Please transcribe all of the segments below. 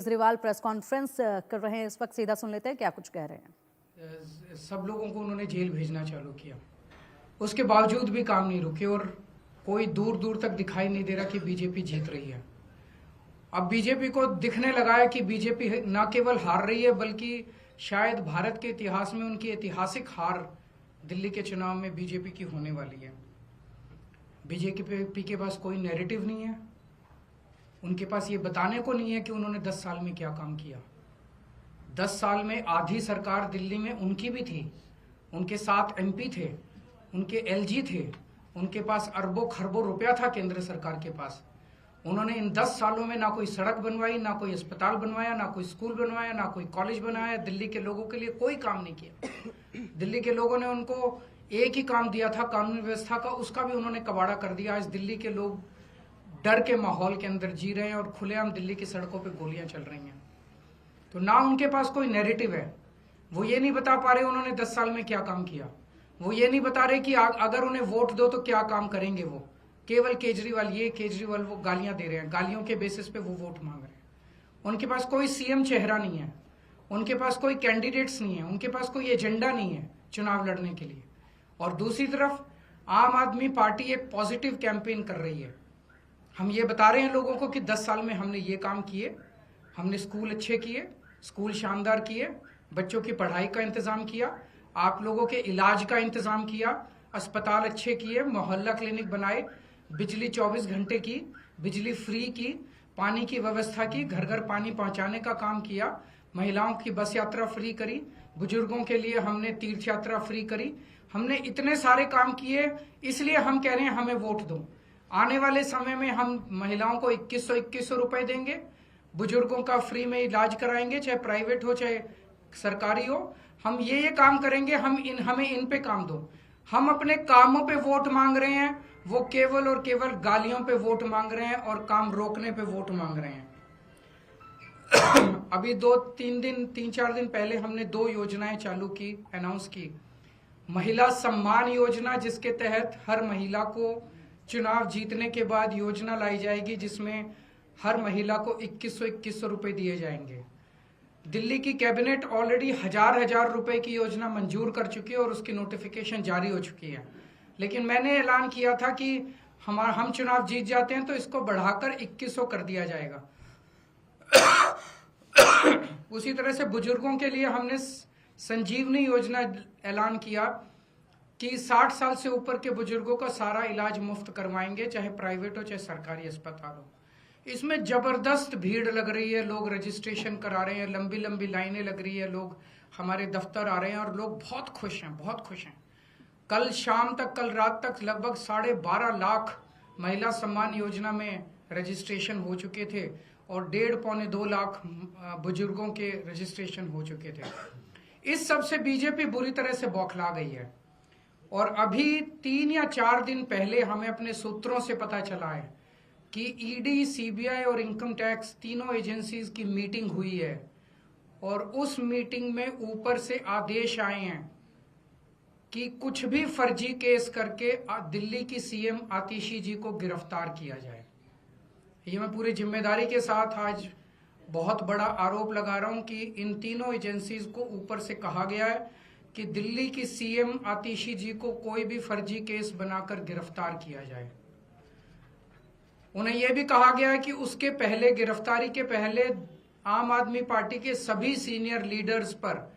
Kejriwal press conference कर रहे हैं इस वक्त, सीधा सुन लेते हैं क्या कुछ कह रहे हैं। सब लोगों को उन्होंने जेल भेजना चालू किया, उसके बावजूद भी काम नहीं रुके और कोई दूर दूर तक दिखाई नहीं दे रहा कि बीजेपी जीत रही है। अब बीजेपी को दिखने लगा है कि बीजेपी न केवल हार रही है बल्कि शायद भारत के इतिहास में उनकी ऐतिहासिक हार दिल्ली के चुनाव में बीजेपी की होने वाली है। बीजेपी के पास कोई नैरेटिव नहीं है, उनके पास ये बताने को नहीं है कि उन्होंने 10 साल में क्या काम किया। 10 साल में आधी सरकार दिल्ली में उनकी भी थी, उनके साथ एमपी थे, उनके एलजी थे, उनके पास अरबों खरबों रुपया था केंद्र सरकार के पास। उन्होंने इन 10 सालों में ना कोई सड़क बनवाई, ना कोई अस्पताल बनवाया, ना कोई स्कूल बनवाया, ना कोई कॉलेज बनाया। दिल्ली के लोगों के लिए कोई काम नहीं किया। दिल्ली के लोगों ने उनको एक ही काम दिया था कानून व्यवस्था का, उसका भी उन्होंने कबाड़ा कर दिया। आज दिल्ली के लोग डर के माहौल के अंदर जी रहे हैं और खुलेआम दिल्ली की सड़कों पे गोलियां चल रही हैं। तो ना उनके पास कोई नैरेटिव है, वो ये नहीं बता पा रहे उन्होंने 10 साल में क्या काम किया। वो ये नहीं बता रहे कि अगर उन्हें वोट दो तो क्या काम करेंगे। वो केवल केजरीवाल ये केजरीवाल वो गालियां दे रहे हैं, गालियों के बेसिस पे वो वोट मांग रहे हैं। उनके पास कोई सीएम चेहरा नहीं है, उनके पास कोई कैंडिडेट्स नहीं है, उनके पास कोई एजेंडा नहीं है चुनाव लड़ने के लिए। और दूसरी तरफ आम आदमी पार्टी एक पॉजिटिव कैंपेन कर रही है। हम ये बता रहे हैं लोगों को कि 10 साल में हमने ये काम किए, हमने स्कूल अच्छे किए, स्कूल शानदार किए, बच्चों की पढ़ाई का इंतजाम किया, आप लोगों के इलाज का इंतजाम किया, अस्पताल अच्छे किए, मोहल्ला क्लिनिक बनाए, बिजली 24 घंटे की, बिजली फ्री की, पानी की व्यवस्था की, घर घर पानी पहुंचाने का काम किया, महिलाओं की बस यात्रा फ्री करी, बुजुर्गों के लिए हमने तीर्थ यात्रा फ्री करी। हमने इतने सारे काम किए, इसलिए हम कह रहे हैं हमें वोट दो। आने वाले समय में हम महिलाओं को 2100 रुपए देंगे, बुजुर्गों का फ्री में इलाज कराएंगे, चाहे प्राइवेट हो चाहे सरकारी हो। हम ये काम करेंगे, हमें इन पे काम दो। हम अपने कामों पे वोट मांग रहे हैं, वो केवल और केवल गालियों पे वोट मांग रहे हैं और काम रोकने पे वोट मांग रहे हैं। अभी 3-4 दिन पहले हमने 2 योजनाएं चालू की, अनाउंस की। महिला सम्मान योजना, जिसके तहत हर महिला को चुनाव जीतने के बाद योजना लाई जाएगी जिसमें हर महिला को 2100 रुपए दिए जाएंगे। दिल्ली की कैबिनेट ऑलरेडी हजार रुपए की योजना मंजूर कर चुकी है और उसकी नोटिफिकेशन जारी हो चुकी है। लेकिन मैंने ऐलान किया था कि हम चुनाव जीत जाते हैं तो इसको बढ़ाकर 2100 कर दिया जाएगा। उसी तरह से बुजुर्गों के लिए हमने संजीवनी योजना ऐलान किया कि 60 साल से ऊपर के बुजुर्गों का सारा इलाज मुफ्त करवाएंगे, चाहे प्राइवेट हो चाहे सरकारी अस्पताल हो। इसमें जबरदस्त भीड़ लग रही है, लोग रजिस्ट्रेशन करा रहे हैं, लंबी लंबी लाइनें लग रही है, लोग हमारे दफ्तर आ रहे हैं और लोग बहुत खुश हैं, बहुत खुश हैं। कल शाम तक, कल रात तक लगभग 12.5 लाख महिला सम्मान योजना में रजिस्ट्रेशन हो चुके थे और 1.5-2 लाख बुजुर्गों के रजिस्ट्रेशन हो चुके थे। इस सब से बीजेपी बुरी तरह से बौखला गई है। और अभी 3 या 4 दिन पहले हमें अपने सूत्रों से पता चला है कि ईडी, सीबीआई और इनकम टैक्स तीनों एजेंसीज की मीटिंग हुई है और उस मीटिंग में ऊपर से आदेश आए हैं कि कुछ भी फर्जी केस करके दिल्ली की सीएम आतिशी जी को गिरफ्तार किया जाए। ये मैं पूरी जिम्मेदारी के साथ आज बहुत बड़ा आरोप लगा रहा हूं कि इन तीनों एजेंसीज को ऊपर से कहा गया है कि दिल्ली की सीएम आतिशी जी को कोई भी फर्जी केस बनाकर गिरफ्तार किया जाए। उन्हें यह भी कहा गया है कि उसके पहले, गिरफ्तारी के पहले, आम आदमी पार्टी के सभी सीनियर लीडर्स पर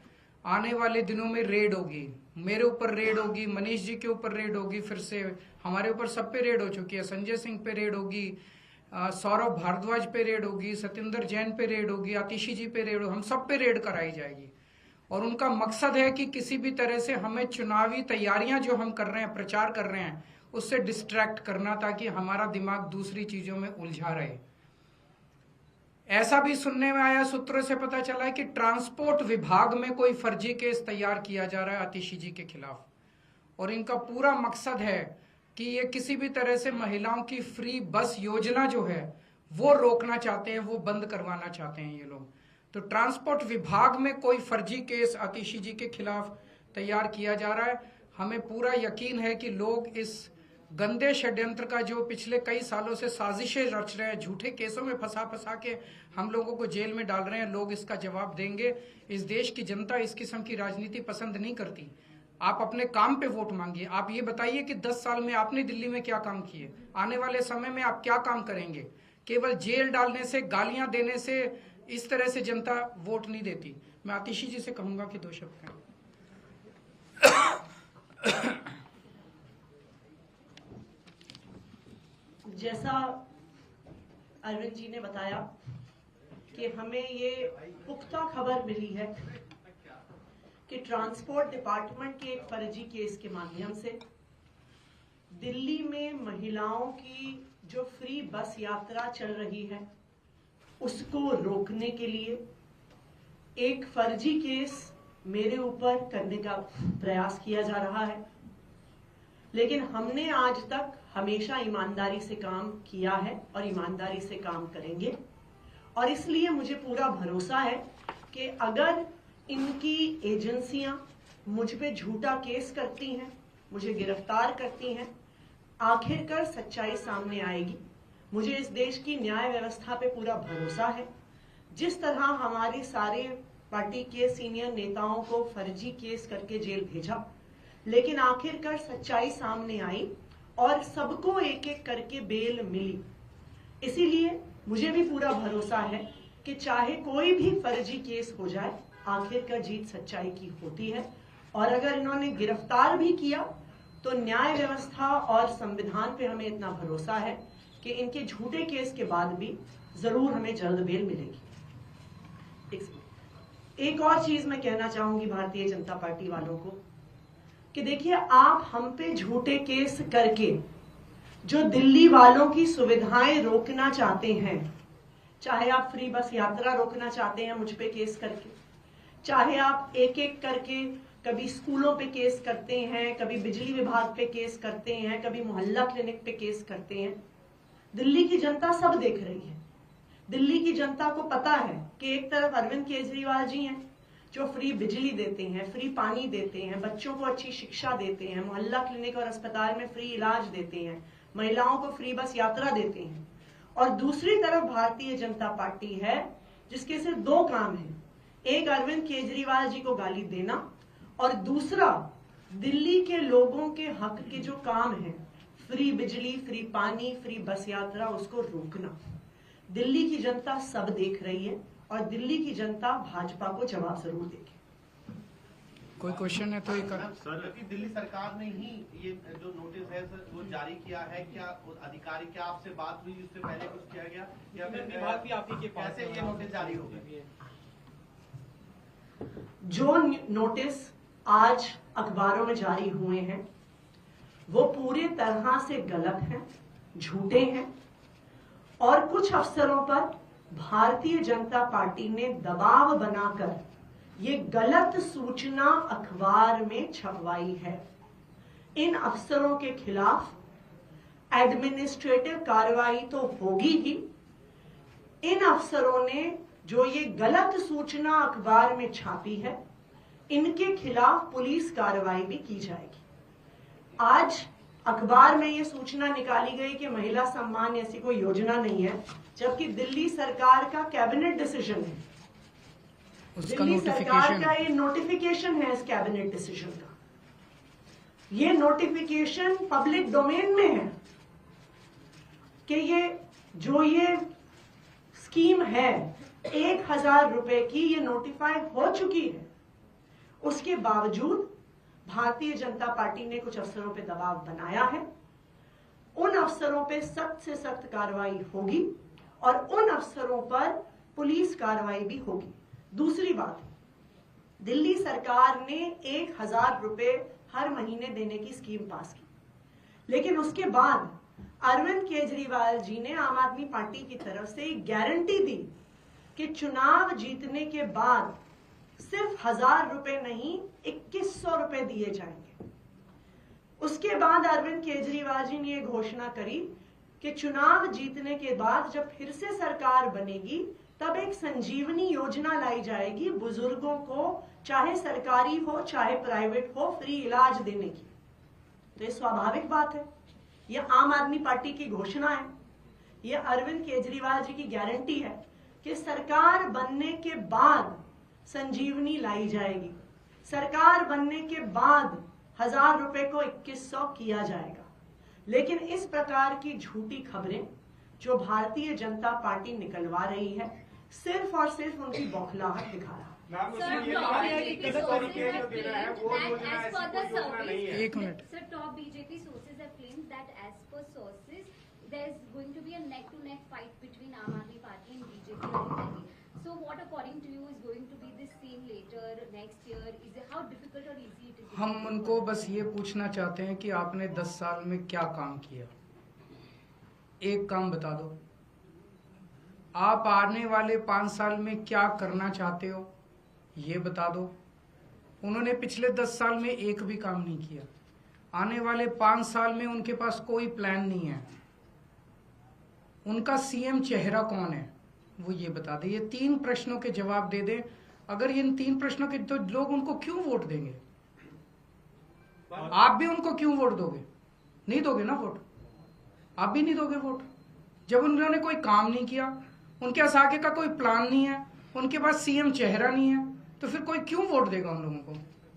आने वाले दिनों में रेड होगी। मेरे ऊपर रेड होगी, मनीष जी के ऊपर रेड होगी, फिर से हमारे ऊपर सब पे रेड हो चुकी है। संजय सिंह पे रेड होगी, सौरभ भारद्वाज पे रेड होगी, सत्येंद्र जैन पे रेड होगी, आतिशी जी पे रेड होगी, हम सब पे रेड कराई जाएगी। और उनका मकसद है कि किसी भी तरह से हमें चुनावी तैयारियां जो हम कर रहे हैं, प्रचार कर रहे हैं, उससे डिस्ट्रैक्ट करना, ताकि हमारा दिमाग दूसरी चीजों में उलझा रहे। ऐसा भी सुनने में आया, सूत्रों से पता चला है कि ट्रांसपोर्ट विभाग में कोई फर्जी केस तैयार किया जा रहा है आतिशी जी के खिलाफ। और इनका पूरा मकसद है कि ये किसी भी तरह से महिलाओं की फ्री बस योजना जो है वो रोकना चाहते हैं, वो बंद करवाना चाहते हैं ये लोग। तो ट्रांसपोर्ट विभाग में कोई फर्जी केस आतिशी जी के खिलाफ तैयार किया जा रहा है। हमें पूरा यकीन है कि लोग इस गंदे षड्यंत्र का जो पिछले कई सालों से साजिशें रच रहे हैं, झूठे केसों में फंसा फंसा के हम लोगों को जेल में डाल रहे हैं, लोग इसका जवाब देंगे। इस देश की जनता इस किस्म की राजनीति पसंद नहीं करती। आप अपने काम पे वोट मांगिए। आप ये बताइए कि 10 साल में आपने दिल्ली में क्या काम किए, आने वाले समय में आप क्या काम करेंगे। केवल जेल डालने से, गालियां देने से इस तरह से जनता वोट नहीं देती। मैं आतिशी जी से कहूंगा कि 2 शब्द कहें। जैसा अरविंद जी ने बताया कि हमें ये पुख्ता खबर मिली है कि ट्रांसपोर्ट डिपार्टमेंट के एक फर्जी केस के माध्यम से दिल्ली में महिलाओं की जो फ्री बस यात्रा चल रही है उसको रोकने के लिए एक फर्जी केस मेरे ऊपर करने का प्रयास किया जा रहा है। लेकिन हमने आज तक हमेशा ईमानदारी से काम किया है और ईमानदारी से काम करेंगे, और इसलिए मुझे पूरा भरोसा है कि अगर इनकी एजेंसियां मुझ पे झूठा केस करती हैं, मुझे गिरफ्तार करती हैं, आखिरकार सच्चाई सामने आएगी। मुझे इस देश की न्याय व्यवस्था पे पूरा भरोसा है। जिस तरह हमारे सारे पार्टी के सीनियर नेताओं को फर्जी केस करके जेल भेजा, लेकिन आखिरकार सच्चाई सामने आई और सबको एक एक करके बेल मिली। इसीलिए मुझे भी पूरा भरोसा है कि चाहे कोई भी फर्जी केस हो जाए, आखिरकार जीत सच्चाई की होती है। और अगर इन्होंने गिरफ्तार भी किया तो न्याय व्यवस्था और संविधान पे हमें इतना भरोसा है कि इनके झूठे केस के बाद भी जरूर हमें जल्द बेल मिलेगी। एक और चीज मैं कहना चाहूंगी भारतीय जनता पार्टी वालों को कि देखिए, आप हम पे झूठे केस करके जो दिल्ली वालों की सुविधाएं रोकना चाहते हैं, चाहे आप फ्री बस यात्रा रोकना चाहते हैं मुझ पे केस करके, चाहे आप एक एक करके कभी स्कूलों पे केस करते हैं, कभी बिजली विभाग पे केस करते हैं, कभी मोहल्ला क्लिनिक पे केस करते हैं, दिल्ली की जनता सब देख रही है। दिल्ली की जनता को पता है कि एक तरफ अरविंद केजरीवाल जी हैं जो फ्री बिजली देते हैं, फ्री पानी देते हैं, बच्चों को अच्छी शिक्षा देते हैं, मोहल्ला क्लिनिक और अस्पताल में फ्री इलाज देते हैं, महिलाओं को फ्री बस यात्रा देते हैं, और दूसरी तरफ भारतीय जनता पार्टी है जिसके सिर्फ 2 काम हैं, एक अरविंद केजरीवाल जी को गाली देना और दूसरा दिल्ली के लोगों के हक के जो काम है, फ्री बिजली, फ्री पानी, फ्री बस यात्रा, उसको रोकना। दिल्ली की जनता सब देख रही है और दिल्ली की जनता भाजपा को जवाब जरूर देगी। कोई क्वेश्चन है तो एक सर, दिल्ली सरकार ने ही ये जो नोटिस है सर वो जारी किया है, क्या अधिकारी, क्या आपसे बात हुई, उससे पहले कुछ किया गया या फिर विभाग भी आप ही के पास कैसे ये नोटिस जारी हो गया? जो नोटिस आज अखबारों में जारी हुए हैं वो पूरी तरह से गलत हैं, झूठे हैं, और कुछ अफसरों पर भारतीय जनता पार्टी ने दबाव बनाकर ये गलत सूचना अखबार में छपवाई है। इन अफसरों के खिलाफ एडमिनिस्ट्रेटिव कार्रवाई तो होगी ही, इन अफसरों ने जो ये गलत सूचना अखबार में छापी है इनके खिलाफ पुलिस कार्रवाई भी की जाएगी। आज अखबार में ये सूचना निकाली गई कि महिला सम्मान ऐसी कोई योजना नहीं है, जबकि दिल्ली सरकार का कैबिनेट डिसीजन है, दिल्ली सरकार का ये नोटिफिकेशन है इस कैबिनेट डिसीजन का। ये नोटिफिकेशन पब्लिक डोमेन में है कि ये स्कीम है 1000 रुपए की, ये नोटिफाई हो चुकी है। उसके बावजूद भारतीय जनता पार्टी ने कुछ अफसरों पे दबाव बनाया है। उन अफसरों पे सख्त से सख्त कार्रवाई होगी और उन अफसरों पर पुलिस कार्रवाई भी होगी। दूसरी बात, दिल्ली सरकार ने 1000 रुपए हर महीने देने की स्कीम पास की, लेकिन उसके बाद अरविंद केजरीवाल जी ने आम आदमी पार्टी की तरफ से एक गारंटी दी कि चुनाव जीतने के बाद सिर्फ 1000 रुपए नहीं 2100 रुपए दिए जाएंगे। उसके बाद अरविंद केजरीवाल जी ने यह घोषणा करी कि चुनाव जीतने के बाद जब फिर से सरकार बनेगी तब एक संजीवनी योजना लाई जाएगी, बुजुर्गों को चाहे सरकारी हो चाहे प्राइवेट हो फ्री इलाज देने की। तो ये स्वाभाविक बात है ये आम आदमी पार्टी की घोषणा है, ये अरविंद केजरीवाल जी की गारंटी है कि सरकार बनने के बाद संजीवनी लाई जाएगी, सरकार बनने के बाद 1000 रुपए को 2100 किया जाएगा। लेकिन इस प्रकार की झूठी खबरें जो भारतीय जनता पार्टी निकलवा रही है, सिर्फ और सिर्फ उनकी बौखलाहट दिखा रहा है। एक minute. Sir, top BJP sources have claimed that as per sources, there is going to be a neck-to-neck fight between Aam Aadmi Party and BJP ultimately. So, what according to you is going to be this scene later next year? Is it how difficult or easy it is? हम उनको बस ये पूछना चाहते हैं कि आपने 10 साल में क्या काम किया, एक काम बता दो। आप आने वाले 5 साल में क्या करना चाहते हो, ये बता दो। उन्होंने पिछले 10 साल में एक भी काम नहीं किया। आने वाले 5 साल में उनके पास कोई प्लान नहीं है। उनका सीएम चेहरा कौन है, वो ये बता दे। ये 3 प्रश्नों के जवाब दे दें। अगर इन 3 प्रश्नों के, तो लोग उनको क्यों वोट देंगे? आप भी उनको क्यों वोट दोगे? नहीं दोगे ना वोट, आप भी नहीं दोगे वोट। जब उन्होंने कोई काम नहीं किया, उनके पास आगे का कोई प्लान नहीं है, उनके पास सीएम चेहरा नहीं है, तो फिर कोई क्यों वोट देगा उन लोगों को?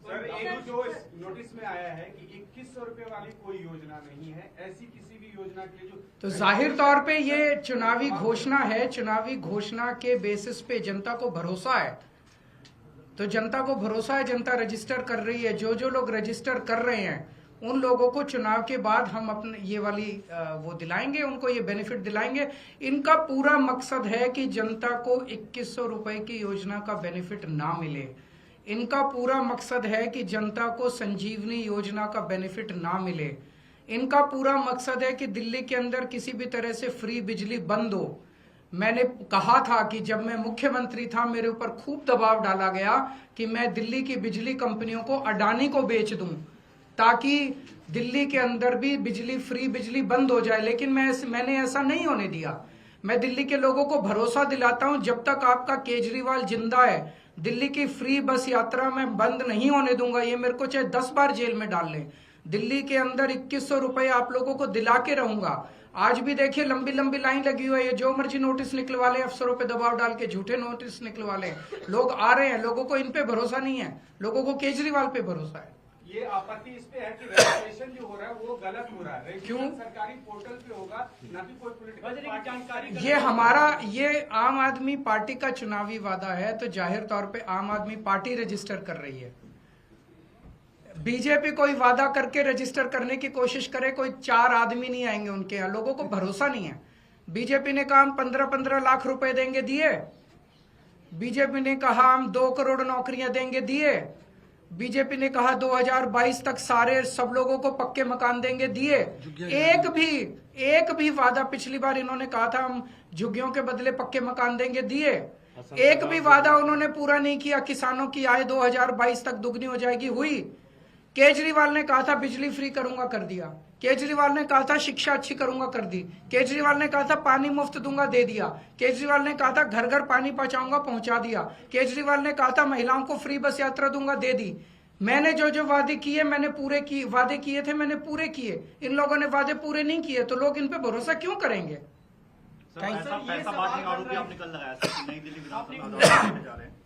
सर, एक जो नोटिस में आया है कि 2100 रुपए वाली कोई योजना नहीं है, ऐसी किसी भी योजना के लिए जो, तो जाहिर तौर पे ये चुनावी घोषणा है। चुनावी घोषणा के बेसिस पे जनता को भरोसा है, तो जनता को भरोसा है, जनता रजिस्टर कर रही है। जो जो लोग रजिस्टर कर रहे हैं उन लोगों को चुनाव के बाद हम अपने ये वाली वो दिलाएंगे, उनको ये बेनिफिट दिलाएंगे। इनका पूरा मकसद है कि जनता को 2100 रुपए की योजना का बेनिफिट ना मिले। इनका पूरा मकसद है कि जनता को संजीवनी योजना का बेनिफिट ना मिले। इनका पूरा मकसद है कि दिल्ली के अंदर किसी भी तरह से फ्री बिजली बंद हो। मैंने कहा था कि जब मैं मुख्यमंत्री था, मेरे ऊपर खूब दबाव डाला गया कि मैं दिल्ली की बिजली कंपनियों को अडानी को बेच दूं, ताकि दिल्ली के अंदर भी बिजली, फ्री बिजली बंद हो जाए। लेकिन मैंने ऐसा नहीं होने दिया। मैं दिल्ली के लोगों को भरोसा दिलाता हूं, जब तक आपका केजरीवाल जिंदा है, दिल्ली की फ्री बस यात्रा मैं बंद नहीं होने दूंगा। ये मेरे को चाहे 10 बार जेल में डाल लें, दिल्ली के अंदर 2100 रुपए आप लोगों को दिला के रहूंगा। आज भी देखिए लंबी लंबी लाइन लगी हुई है, जो मर्जी नोटिस निकलवा ले, अफसरों पे दबाव डाल के झूठे नोटिस निकलवा ले। लोग आ रहे हैं, लोगों को इन पे भरोसा नहीं है, लोगों को केजरीवाल पे भरोसा है। ये आपत्ति इस पे है कि रजिस्ट्रेशन जो हो रहा है वो गलत हो रहा है। क्यों? सरकारी पोर्टल पे होगा, ना कि कोई पॉलिटिकल जानकारी। ये हमारा, ये आम आदमी पार्टी का चुनावी वादा है, तो जाहिर तौर पे आम आदमी पार्टी रजिस्टर कर रही है। बीजेपी कोई वादा करके रजिस्टर करने की कोशिश करे, कोई 4 आदमी नहीं आएंगे उनके यहाँ। लोगों को भरोसा नहीं है। बीजेपी ने कहा हम 15-15 लाख रुपए देंगे, दिए। बीजेपी ने कहा हम 2 करोड़ नौकरियां देंगे, दिए। बीजेपी ने कहा 2022 तक सारे सब लोगों को पक्के मकान देंगे, दिए। एक भी वादा, पिछली बार इन्होंने कहा था हम झुग्गियों के बदले पक्के मकान देंगे, दिए। एक भी वादा उन्होंने पूरा नहीं किया। किसानों की आय 2022 तक दुगनी हो जाएगी, हुई। केजरीवाल ने कहा था बिजली फ्री करूंगा, कर दिया। केजरीवाल ने कहा था शिक्षा अच्छी करूंगा, कर दी। केजरीवाल ने कहा था पानी मुफ्त दूंगा, दे दिया। केजरीवाल ने कहा था घर घर पानी पहुंचाऊंगा, पहुंचा दिया। केजरीवाल ने कहा था महिलाओं को फ्री बस यात्रा दूंगा, दे दी। मैंने जो जो वादे किए, मैंने पूरे किए, वादे किए थे, मैंने पूरे किए। इन लोगों ने वादे पूरे नहीं किए, तो लोग इन पे भरोसा क्यों करेंगे?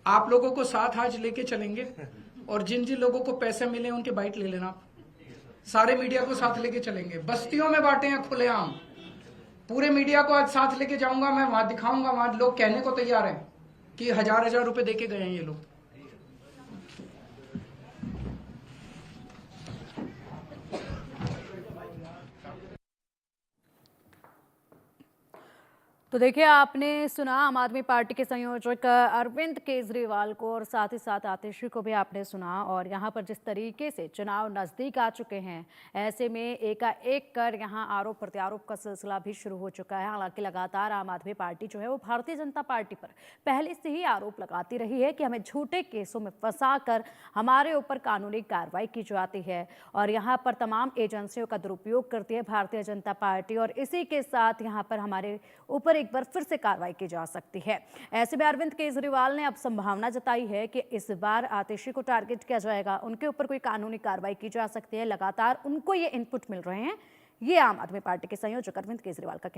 आप लोगों को साथ आज लेके चलेंगे, और जिन जिन लोगों को पैसे मिले उनके बाइट ले लेना। सारे मीडिया को साथ लेके चलेंगे। बस्तियों में बांटे हैं खुलेआम, पूरे मीडिया को आज साथ लेके जाऊंगा मैं, वहां दिखाऊंगा। वहां लोग कहने को तैयार हैं कि 1000-1000 रुपए देके गए हैं ये लोग। तो देखिए, आपने सुना आम आदमी पार्टी के संयोजक अरविंद केजरीवाल को, और साथ ही साथ आतिशी को भी आपने सुना। और यहाँ पर जिस तरीके से चुनाव नज़दीक आ चुके हैं, ऐसे में एकाएक कर यहाँ आरोप प्रत्यारोप का सिलसिला भी शुरू हो चुका है। हालांकि लगातार आम आदमी पार्टी जो है वो भारतीय जनता पार्टी पर पहले से ही आरोप लगाती रही है कि हमें झूठे केसों में फंसा कर हमारे ऊपर कानूनी कार्रवाई की जाती है, और यहाँ पर तमाम एजेंसियों का दुरुपयोग करती है भारतीय जनता पार्टी। और इसी के साथ यहाँ पर हमारे ऊपर एक बार फिर से कार्रवाई की जा सकती है। ऐसे में अरविंद केजरीवाल ने अब संभावना जताई है कि इस बार आतिशी को टारगेट किया जाएगा, उनके ऊपर कोई कानूनी कार्रवाई की जा सकती है। लगातार उनको ये इनपुट मिल रहे हैं ये आम आदमी पार्टी के संयोजक अरविंद केजरीवाल का कहना है।